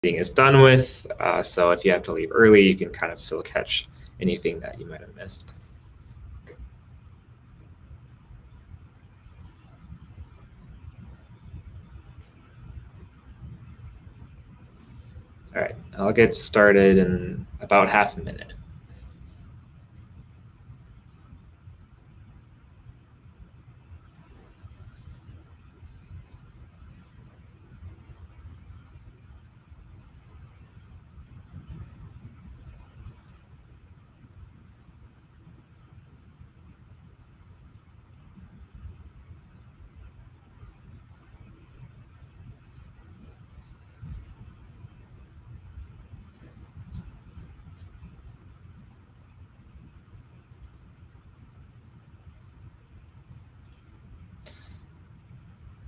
is done with. So if you have to leave early, you can kind of still catch anything that you might have missed. All right, I'll get started in about half a minute.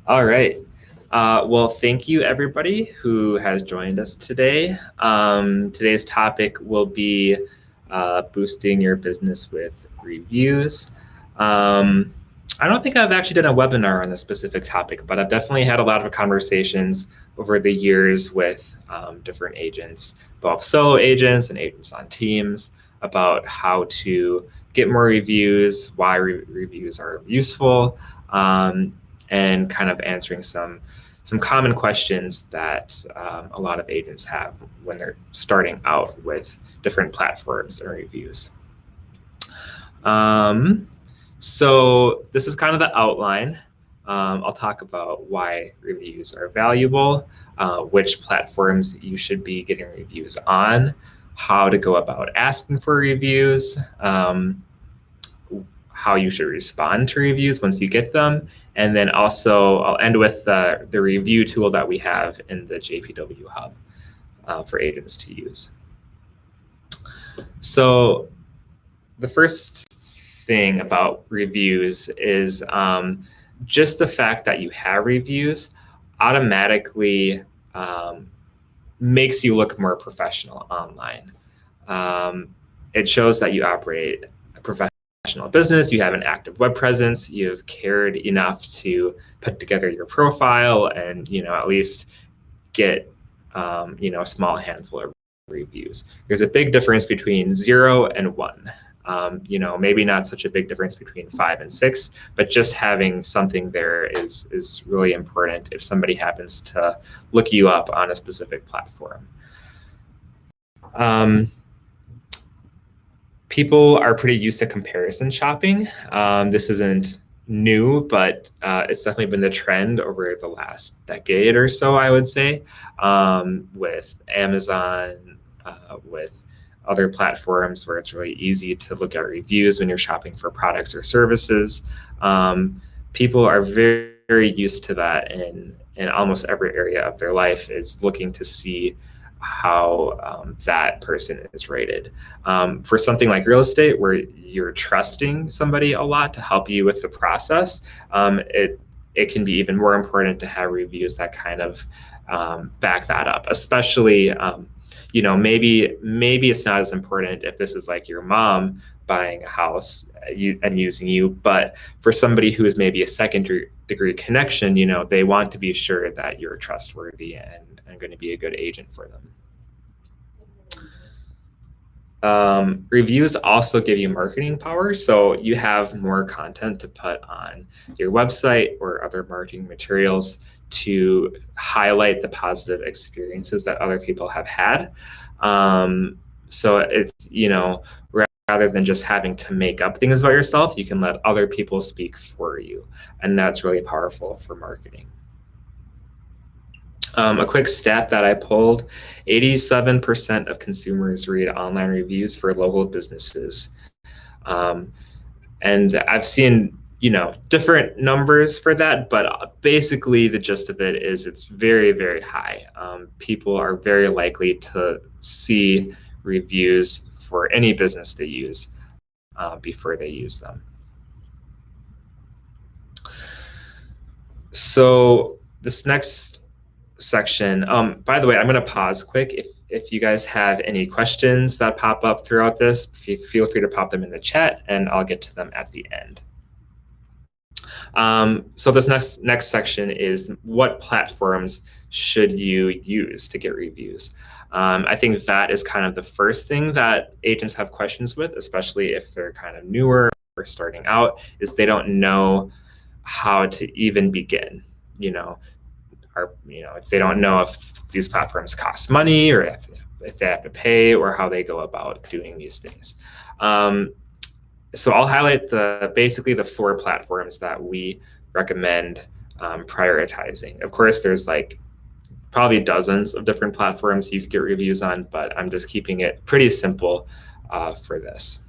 All right. Well, thank you everybody who has joined us today. Today's topic will be boosting your business with reviews. I don't think I've actually done a webinar on this specific topic, but I've definitely had a lot of conversations over the years with different agents, both solo agents and agents on teams, about how to get more reviews, why reviews are useful, and kind of answering some common questions that a lot of agents have when they're starting out with different platforms and reviews. So this is kind of the outline. I'll talk about why reviews are valuable, which platforms you should be getting reviews on, how to go about asking for reviews, how you should respond to reviews once you get them, and then also I'll end with the review tool that we have in the JPW Hub for agents to use. So the first thing about reviews is just the fact that you have reviews automatically makes you look more professional online. It shows that you operate a professional business, you have an active web presence, you've cared enough to put together your profile and at least get a small handful of reviews. There's a big difference between 0 and 1. Maybe not such a big difference between 5 and 6, but just having something there is really important if somebody happens to look you up on a specific platform. People are pretty used to comparison shopping. This isn't new, but it's definitely been the trend over the last decade or so, I would say, with Amazon, with other platforms where it's really easy to look at reviews when you're shopping for products or services. People are very, very used to that in almost every area of their life, is looking to see how that person is rated. For something like real estate, where you're trusting somebody a lot to help you with the process, it can be even more important to have reviews that kind of back that up, especially maybe it's not as important if this is like your mom buying a house and using you, but for somebody who is maybe a second-degree connection, they want to be sure that you're trustworthy and going to be a good agent for them. Reviews also give you marketing power, so you have more content to put on your website or other marketing materials to highlight the positive experiences that other people have had. So it's, rather than just having to make up things about yourself, you can let other people speak for you. And that's really powerful for marketing. A quick stat that I pulled, 87% of consumers read online reviews for local businesses. And I've seen different numbers for that, but basically the gist of it is it's very, very high. People are very likely to see reviews for any business they use before they use them. So this next section, by the way, I'm going to pause quick. If you guys have any questions that pop up throughout this, feel free to pop them in the chat and I'll get to them at the end. So this next section is what platforms should you use to get reviews? I think that is kind of the first thing that agents have questions with, especially if they're kind of newer or starting out, is they don't know how to even begin. If they don't know if these platforms cost money or if they have to pay or how they go about doing these things. So I'll highlight basically the 4 platforms that we recommend prioritizing. Of course, there's like probably dozens of different platforms you could get reviews on, but I'm just keeping it pretty simple for this.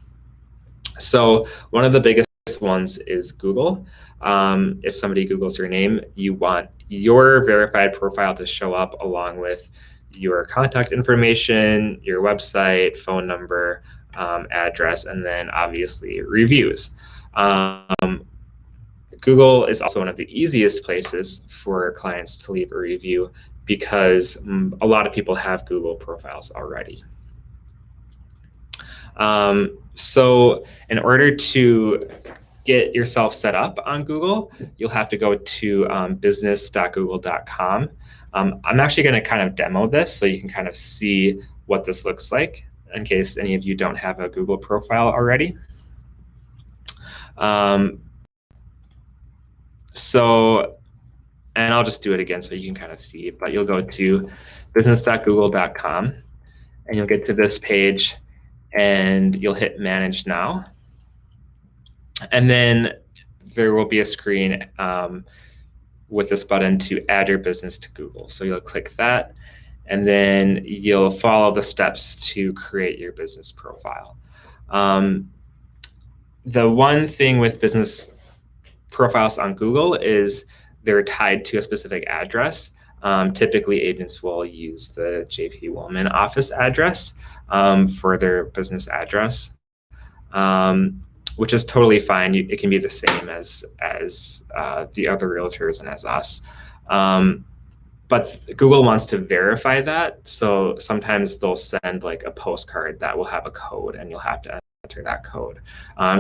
So one of the biggest ones is Google. If somebody Googles your name, you want your verified profile to show up along with your contact information, your website, phone number, address, and then obviously reviews. Google is also one of the easiest places for clients to leave a review because a lot of people have Google profiles already. So in order to get yourself set up on Google, you'll have to go to business.google.com. I'm actually going to kind of demo this so you can kind of see what this looks like in case any of you don't have a Google profile already. And I'll just do it again so you can kind of see, but you'll go to business.google.com and you'll get to this page and you'll hit Manage Now. And then there will be a screen with this button to add your business to Google. So you'll click that, and then you'll follow the steps to create your business profile. The one thing with business profiles on Google is they're tied to a specific address. Typically, agents will use the JP Woolman office address for their business address, which is totally fine. It can be the same as the other realtors and as us. But Google wants to verify that. So sometimes they'll send like a postcard that will have a code and you'll have to enter that code.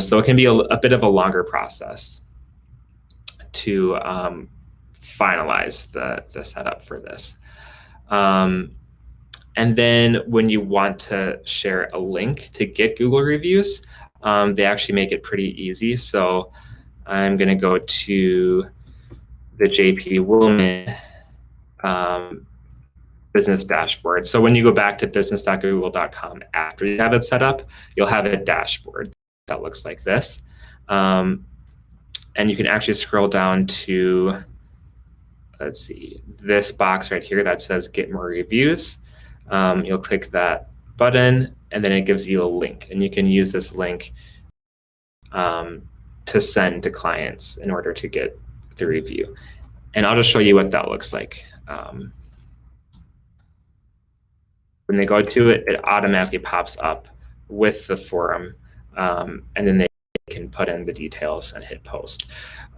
So it can be a bit of a longer process to finalize the setup for this. And then when you want to share a link to get Google reviews, they actually make it pretty easy. So I'm going to go to the JP Woolman business dashboard. So when you go back to business.google.com after you have it set up, you'll have a dashboard that looks like this. And you can actually scroll down to, let's see, this box right here that says Get More Reviews. You'll click that button, and then it gives you a link. And you can use this link to send to clients in order to get the review. And I'll just show you what that looks like. When they go to it, it automatically pops up with the forum, and then they can put in the details and hit post.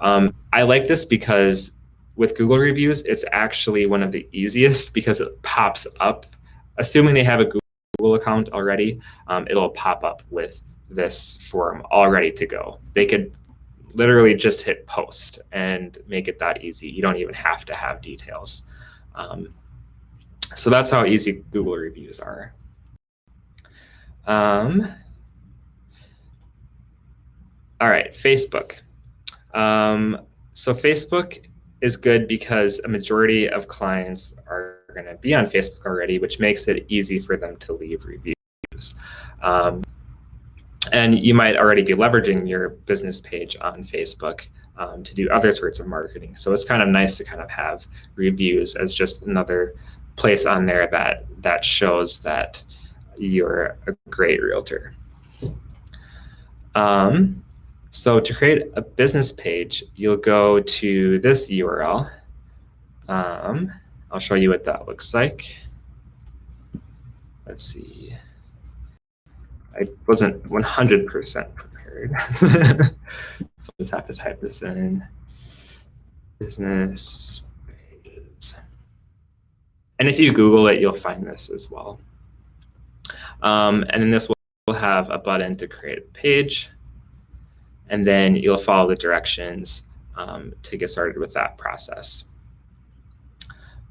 I like this because with Google reviews, it's actually one of the easiest because it pops up. Assuming they have a Google account already, it'll pop up with this forum all ready to go. They could literally just hit post and make it that easy. You don't even have to have details. So that's how easy Google reviews are. All right, Facebook. So Facebook is good because a majority of clients are going to be on Facebook already, which makes it easy for them to leave reviews. And you might already be leveraging your business page on Facebook to do other sorts of marketing. So it's kind of nice to kind of have reviews as just another place on there that shows that you're a great realtor. So to create a business page, you'll go to this URL. I'll show you what that looks like. Let's see. I wasn't 100% prepared. So I just have to type this in. Business pages. And if you Google it, you'll find this as well. And then this will have a button to create a page. And then you'll follow the directions to get started with that process.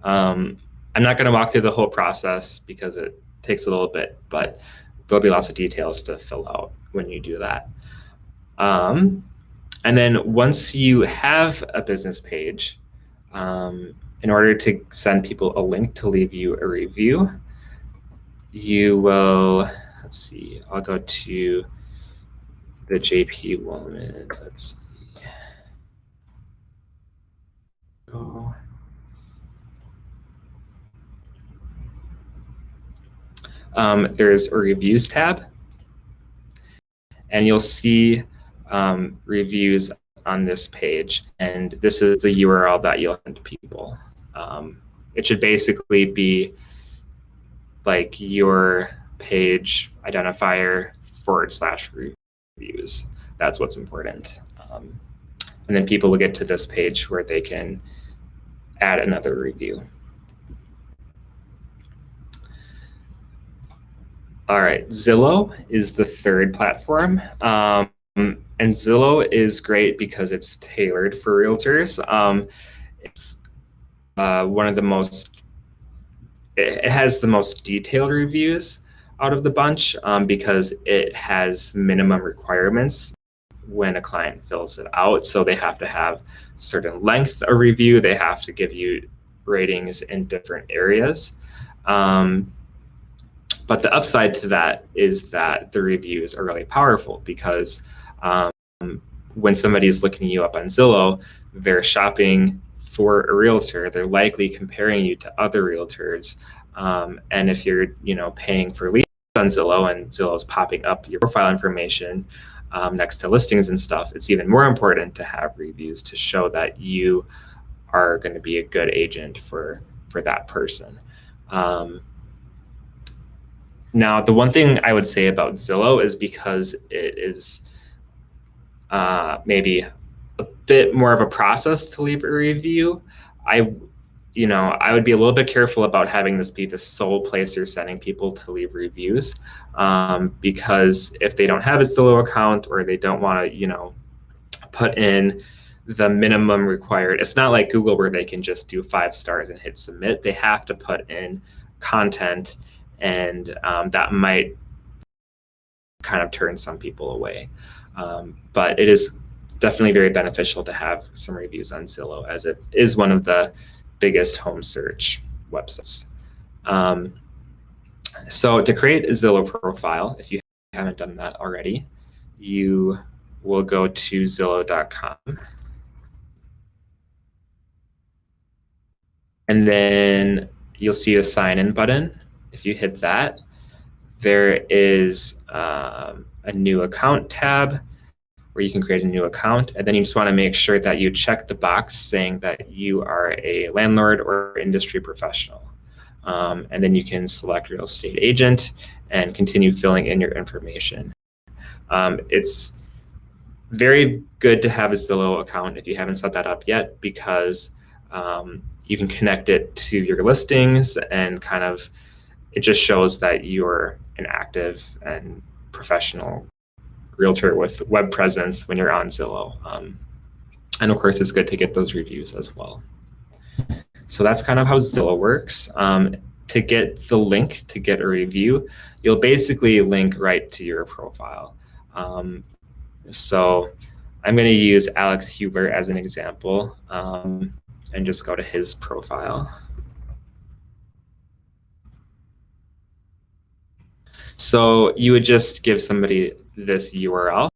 I'm not going to walk through the whole process because it takes a little bit, but there'll be lots of details to fill out when you do that. And then once you have a business page, in order to send people a link to leave you a review, you will, let's see, I'll go to the JP Woolman. Let's see. Oh. There's a reviews tab, and you'll see reviews on this page, and this is the URL that you'll send to people. It should basically be like your page identifier /reviews. That's what's important. And then people will get to this page where they can add another review. All right, Zillow is the third platform. And Zillow is great because it's tailored for realtors. It's one of the most, it has the most detailed reviews out of the bunch because it has minimum requirements when a client fills it out. So they have to have certain length of review. They have to give you ratings in different areas. But the upside to that is that the reviews are really powerful because when somebody's looking you up on Zillow, they're shopping for a realtor. They're likely comparing you to other realtors. And if you're, paying for leads on Zillow and Zillow's popping up your profile information next to listings and stuff, it's even more important to have reviews to show that you are going to be a good agent for that person. Now, the one thing I would say about Zillow is because it is maybe a bit more of a process to leave a review, I would be a little bit careful about having this be the sole place you're sending people to leave reviews, because if they don't have a Zillow account or they don't want to, put in the minimum required, it's not like Google where they can just do 5 stars and hit submit. They have to put in content, and that might kind of turn some people away. But it is definitely very beneficial to have some reviews on Zillow, as it is one of the biggest home search websites. So to create a Zillow profile, if you haven't done that already, you will go to Zillow.com. And then you'll see a sign in button. If you hit that, there is a new account tab where you can create a new account. And then you just want to make sure that you check the box saying that you are a landlord or industry professional. And then you can select real estate agent and continue filling in your information. It's very good to have a Zillow account if you haven't set that up yet, because you can connect it to your listings, and kind of it just shows that you're an active and professional realtor with web presence when you're on Zillow. And of course, it's good to get those reviews as well. So that's kind of how Zillow works. To get the link to get a review, you'll basically link right to your profile. So I'm going to use Alex Huber as an example, and just go to his profile. So you would just give somebody this URL,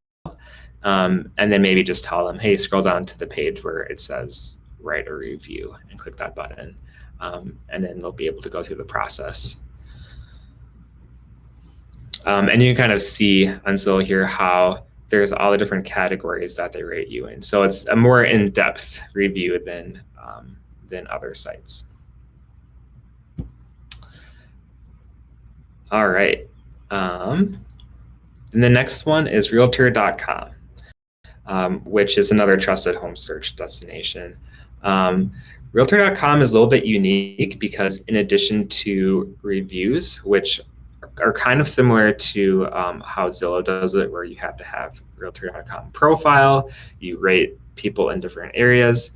and then maybe just tell them, hey, scroll down to the page where it says write a review, and click that button. And then they'll be able to go through the process. And you can kind of see on Zillow here how there's all the different categories that they rate you in. So it's a more in-depth review than other sites. All right. And the next one is Realtor.com, which is another trusted home search destination. Realtor.com is a little bit unique because in addition to reviews, which are kind of similar to how Zillow does it, where you have to have Realtor.com profile, you rate people in different areas.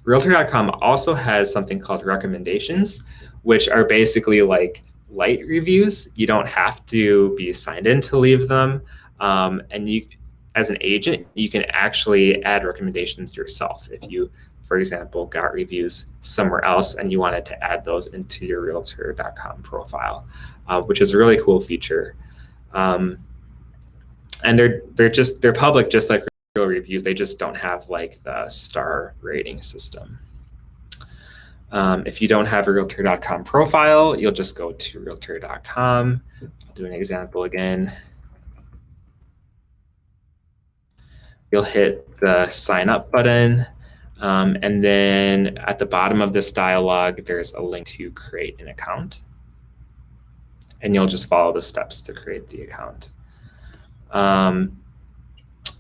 Realtor.com also has something called recommendations, which are basically like light reviews. You don't have to be signed in to leave them. And you, as an agent, you can actually add recommendations yourself. If you, for example, got reviews somewhere else and you wanted to add those into your Realtor.com profile, which is a really cool feature. And they're public, just like real reviews. They just don't have like the star rating system. If you don't have a Realtor.com profile, you'll just go to Realtor.com. I'll do an example again. You'll hit the sign up button. And then at the bottom of this dialog, there's a link to create an account. And you'll just follow the steps to create the account.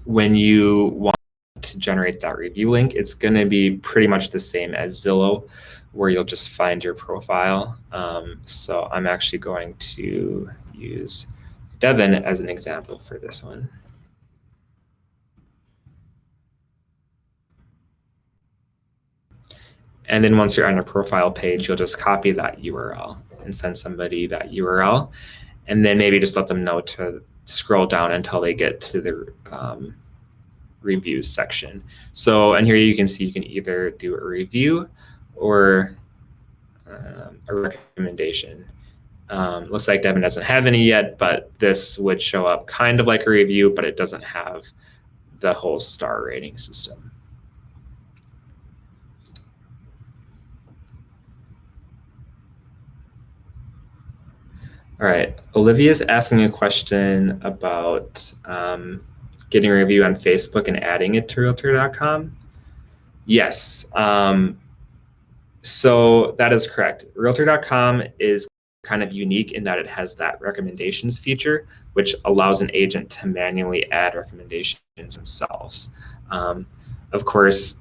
When you want to generate that review link, it's going to be pretty much the same as Zillow, where you'll just find your profile. So I'm actually going to use Devin as an example for this one. And then once you're on your profile page, you'll just copy that URL and send somebody that URL, and then maybe just let them know to scroll down until they get to the reviews section. So, and here you can see you can either do a review or a recommendation. Looks like Devin doesn't have any yet, but this would show up kind of like a review, but it doesn't have the whole star rating system. All right, Olivia's asking a question about getting a review on Facebook and adding it to Realtor.com. Yes, so that is correct. Realtor.com is kind of unique in that it has that recommendations feature, which allows an agent to manually add recommendations themselves. Of course,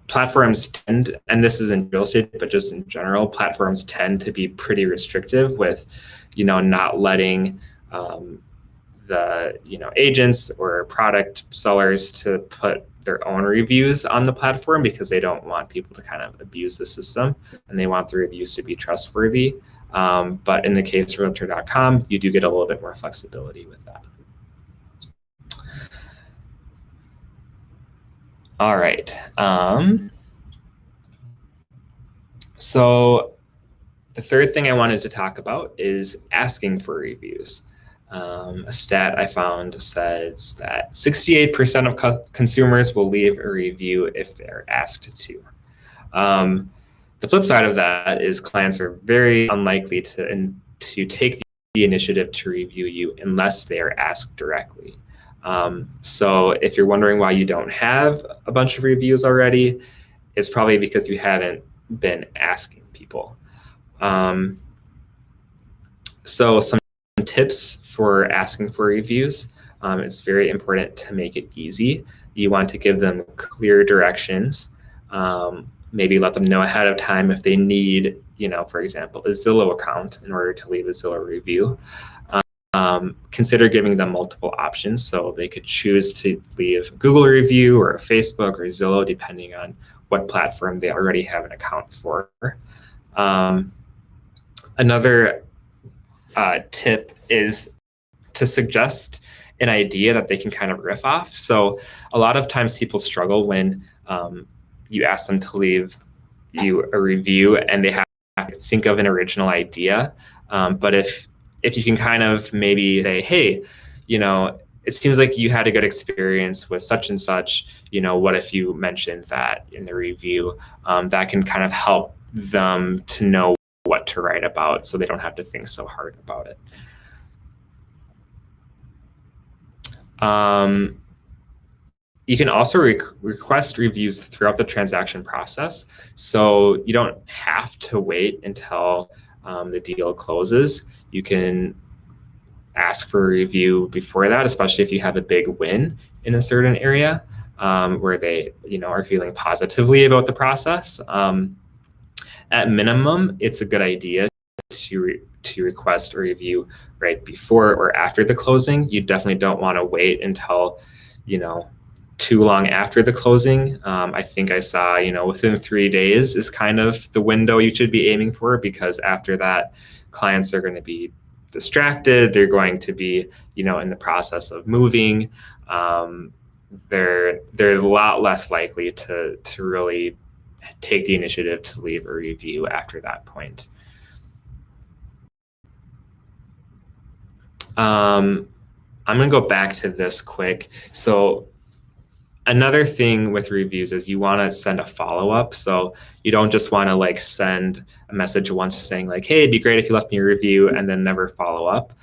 platforms tend, and this is in real estate, but just in general, platforms tend to be pretty restrictive with, not letting the agents or product sellers to put their own reviews on the platform, because they don't want people to kind of abuse the system and they want the reviews to be trustworthy. But in the case of Realtor.com, you do get a little bit more flexibility with that. All right. So the third thing I wanted to talk about is asking for reviews. A stat I found says that 68% of consumers will leave a review if they're asked to. The flip side of that is clients are very unlikely to take the initiative to review you unless they are asked directly. So if you're wondering why you don't have a bunch of reviews already, it's probably because you haven't been asking people. So some tips for asking for reviews. It's very important to make it easy. You want to give them clear directions. Maybe let them know ahead of time if they need, for example, a Zillow account in order to leave a Zillow review. Consider giving them multiple options, so they could choose to leave a Google review or a Facebook or Zillow, depending on what platform they already have an account for. Another tip is to suggest an idea that they can kind of riff off. So a lot of times people struggle when you ask them to leave you a review and they have to think of an original idea. But if you can kind of maybe say, hey, it seems like you had a good experience with such and such, what if you mentioned that in the review? That can kind of help them to know what to write about so they don't have to think so hard about it. You can also request reviews throughout the transaction process. So you don't have to wait until the deal closes. You can ask for a review before that, especially if you have a big win in a certain area where they are feeling positively about the process. At minimum, it's a good idea to request a review right before or after the closing. You definitely don't want to wait until too long after the closing. I think I saw, within 3 days is kind of the window you should be aiming for, because after that, clients are going to be distracted. They're going to be, in the process of moving. They're a lot less likely to really take the initiative to leave a review after that point. I'm going to go back to this quick. So another thing with reviews is you want to send a follow-up. So you don't just want to like send a message once saying like, hey, it'd be great if you left me a review, and then never follow up.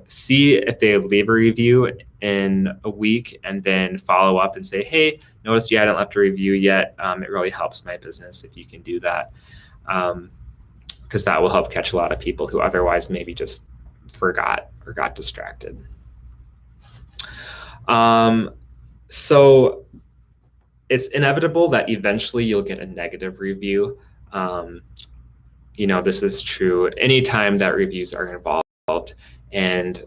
See if they leave a review in a week, and then follow up and say, hey, noticed you hadn't left a review yet. It really helps my business if you can do that, because that will help catch a lot of people who otherwise maybe just forgot or got distracted. So it's inevitable that eventually you'll get a negative review. This is true anytime that reviews are involved. And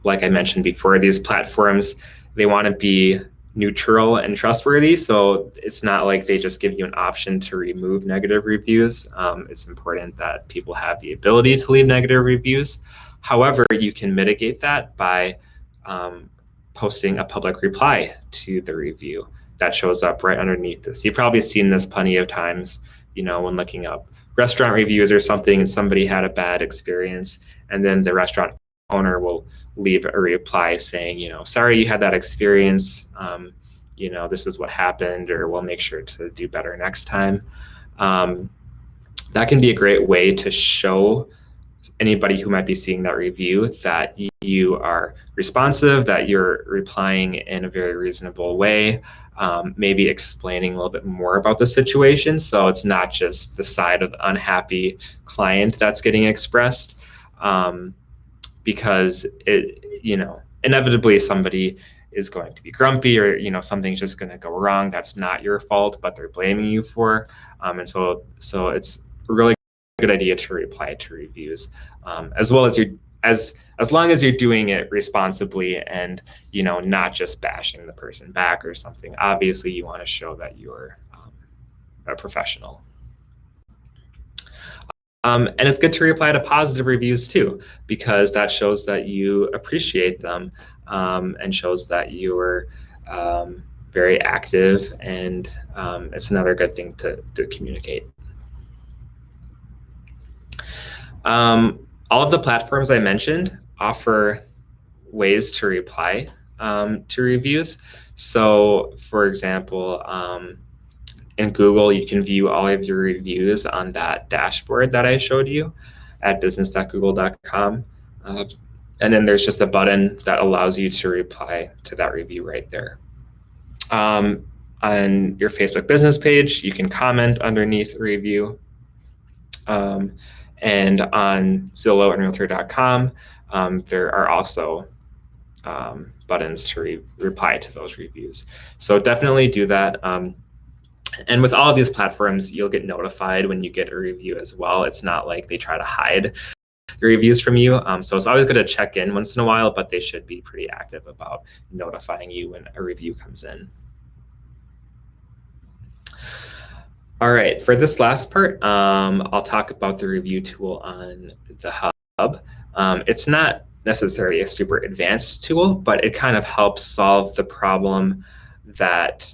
like I mentioned before, these platforms, they want to be neutral and trustworthy. So it's not like they just give you an option to remove negative reviews. It's important that people have the ability to leave negative reviews. However, you can mitigate that by posting a public reply to the review that shows up right underneath this. You've probably seen this plenty of times, when looking up restaurant reviews or something, and somebody had a bad experience, and then the restaurant owner will leave a reply saying, sorry you had that experience. This is what happened, or we'll make sure to do better next time. That can be a great way to show anybody who might be seeing that review that you are responsive, that you're replying in a very reasonable way, maybe explaining a little bit more about the situation. So it's not just the side of the unhappy client that's getting expressed, because inevitably somebody is going to be grumpy, or something's just going to go wrong. That's not your fault, but they're blaming you for. And so it's really good idea to reply to reviews, as well as long as you're doing it responsibly and not just bashing the person back or something. Obviously, you want to show that you're a professional. And it's good to reply to positive reviews too, because that shows that you appreciate them, and shows that you're very active, and it's another good thing to communicate. All of the platforms I mentioned offer ways to reply to reviews. So for example, in Google, you can view all of your reviews on that dashboard that I showed you at business.google.com. And then there's just a button that allows you to reply to that review right there. On your Facebook business page, you can comment underneath a review. And on Zillow and Realtor.com, there are also buttons to reply to those reviews. So definitely do that. And with all of these platforms, you'll get notified when you get a review as well. It's not like they try to hide the reviews from you. So it's always good to check in once in a while, but they should be pretty active about notifying you when a review comes in. All right, for this last part, I'll talk about the review tool on the Hub. It's not necessarily a super advanced tool, but it kind of helps solve the problem that,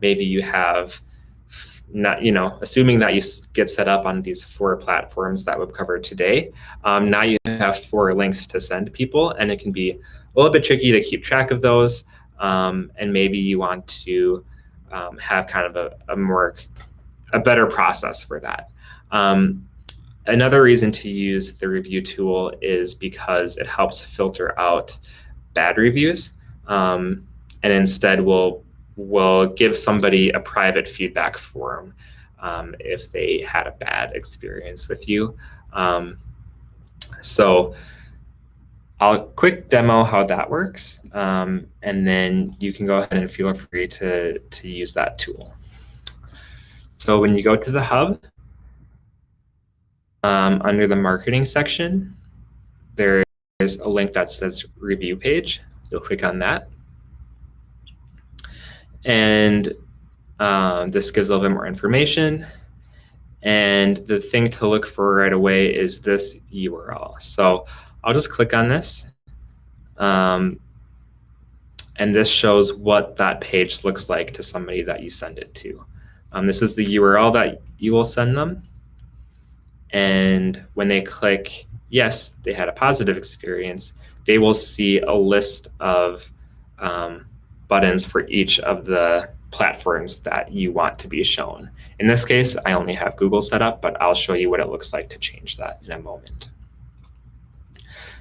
maybe you have not, assuming that you get set up on these 4 platforms that we've covered today. Now you have 4 links to send people, and it can be a little bit tricky to keep track of those. And maybe you want to have kind of a better process for that. Another reason to use the review tool is because it helps filter out bad reviews, and instead will give somebody a private feedback form if they had a bad experience with you. So I'll quick demo how that works, and then you can go ahead and feel free to use that tool. So when you go to the Hub, under the marketing section, there's a link that says review page. You'll click on that. And this gives a little bit more information. And the thing to look for right away is this URL. So I'll just click on this. And this shows what that page looks like to somebody that you send it to. This is the URL that you will send them. And when they click yes, they had a positive experience, they will see a list of buttons for each of the platforms that you want to be shown. In this case, I only have Google set up, but I'll show you what it looks like to change that in a moment.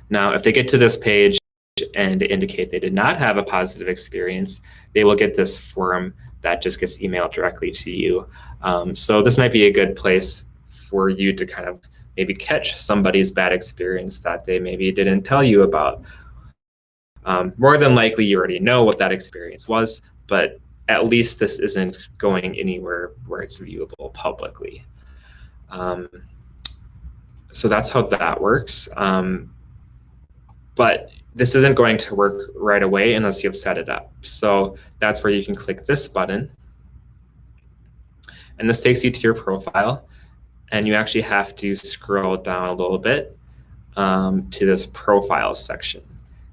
Now, if they get to this page and they indicate they did not have a positive experience, they will get this form that just gets emailed directly to you. So this might be a good place for you to kind of maybe catch somebody's bad experience that they maybe didn't tell you about. More than likely, you already know what that experience was, but at least this isn't going anywhere where it's viewable publicly. So that's how that works. But this isn't going to work right away unless you've set it up. So that's where you can click this button. And this takes you to your profile. And you actually have to scroll down a little bit to this profile section.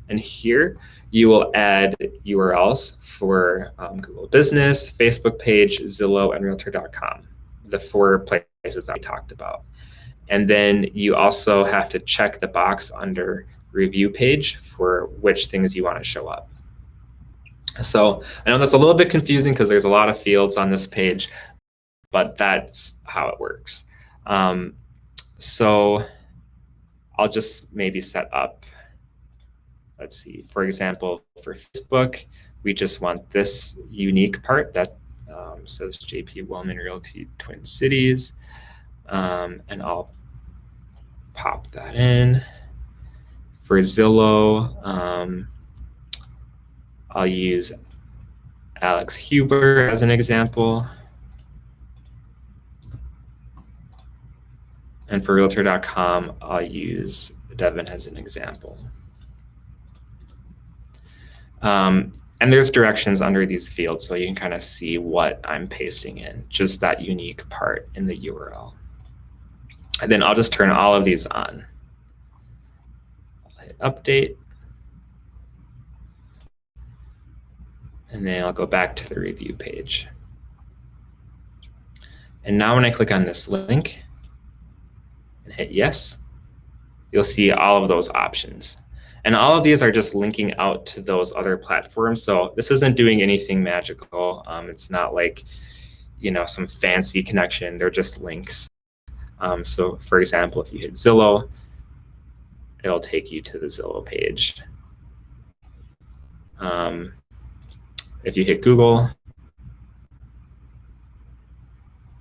And here you will add URLs for Google Business, Facebook page, Zillow, and Realtor.com, the 4 places that we talked about. And then you also have to check the box under review page for which things you want to show up. So I know that's a little bit confusing because there's a lot of fields on this page, but that's how it works. So I'll just maybe set up, let's see, for example, for Facebook, we just want this unique part that says JP Wellman Realty Twin Cities, and I'll pop that in. For Zillow, I'll use Alex Huber as an example. And for Realtor.com, I'll use Devin as an example. And there's directions under these fields, so you can kind of see what I'm pasting in, just that unique part in the URL. And then I'll just turn all of these on. I'll hit update. And then I'll go back to the review page. And now when I click on this link and hit yes, you'll see all of those options. And all of these are just linking out to those other platforms. So this isn't doing anything magical. It's not like, you know, some fancy connection. They're just links. So for example, if you hit Zillow, it'll take you to the Zillow page. If you hit Google,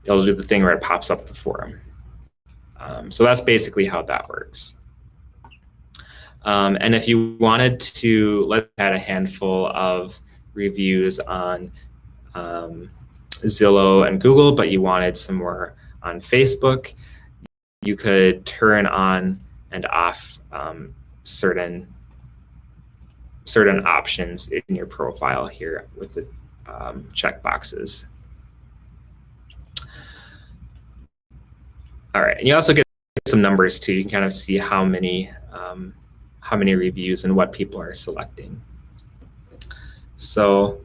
it'll do the thing where it pops up the forum. So that's basically how that works. And if you wanted to, let's add a handful of reviews on Zillow and Google, but you wanted some more on Facebook, you could turn on and off certain options in your profile here with the check boxes. All right, and you also get some numbers too. You can kind of see how many reviews and what people are selecting. So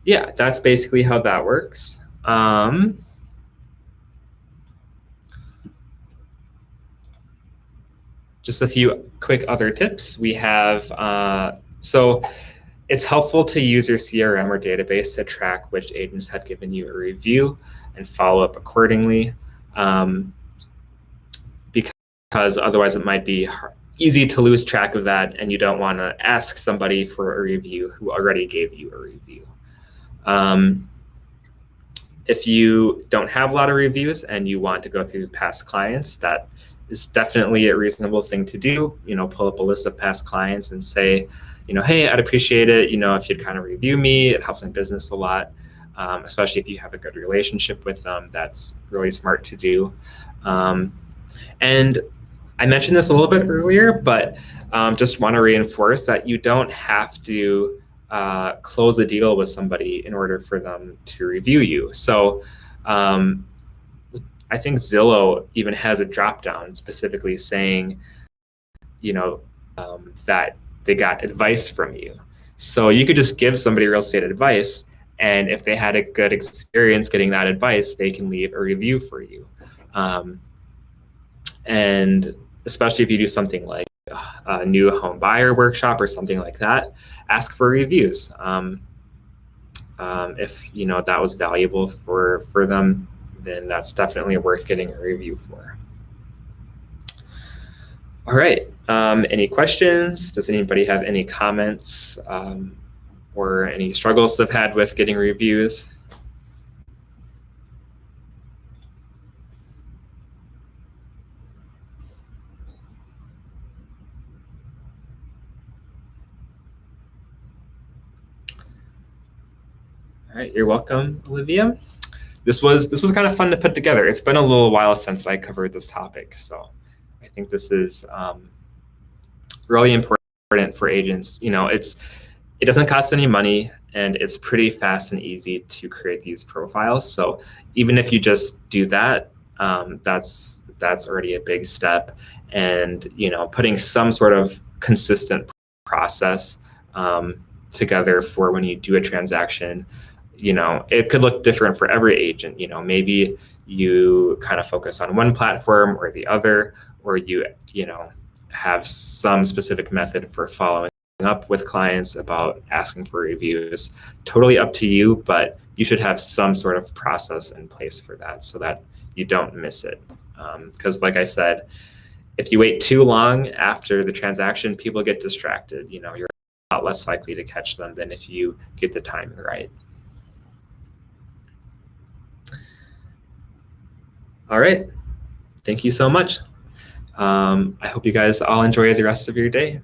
yeah, that's basically how that works. Just a few quick other tips. We have, so it's helpful to use your CRM or database to track which agents have given you a review and follow up accordingly. Because otherwise it might be easy to lose track of that, and you don't want to ask somebody for a review who already gave you a review. If you don't have a lot of reviews and you want to go through past clients, that is definitely a reasonable thing to do. You know, pull up a list of past clients and say, you know, hey, I'd appreciate it, you know, if you'd kind of review me. It helps my business a lot, especially if you have a good relationship with them. That's really smart to do. And I mentioned this a little bit earlier, but just want to reinforce that you don't have to close a deal with somebody in order for them to review you. So I think Zillow even has a drop down specifically saying, that they got advice from you. So you could just give somebody real estate advice, and if they had a good experience getting that advice, they can leave a review for you. And especially if you do something like a new home buyer workshop or something like that, ask for reviews. If that was valuable for them, then that's definitely worth getting a review for. All right. Any questions? Does anybody have any comments or any struggles they've had with getting reviews? All right, you're welcome, Olivia. This was kind of fun to put together. It's been a little while since I covered this topic, so I think this is really important for agents. It doesn't cost any money, and it's pretty fast and easy to create these profiles. So even if you just do that, that's already a big step. And putting some sort of consistent process together for when you do a transaction. It could look different for every agent. Maybe you kind of focus on one platform or the other, or you have some specific method for following up with clients about asking for reviews. Totally up to you, but you should have some sort of process in place for that so that you don't miss it. Because like I said, if you wait too long after the transaction, people get distracted. You're a lot less likely to catch them than if you get the timing right. All right. Thank you so much. I hope you guys all enjoy the rest of your day.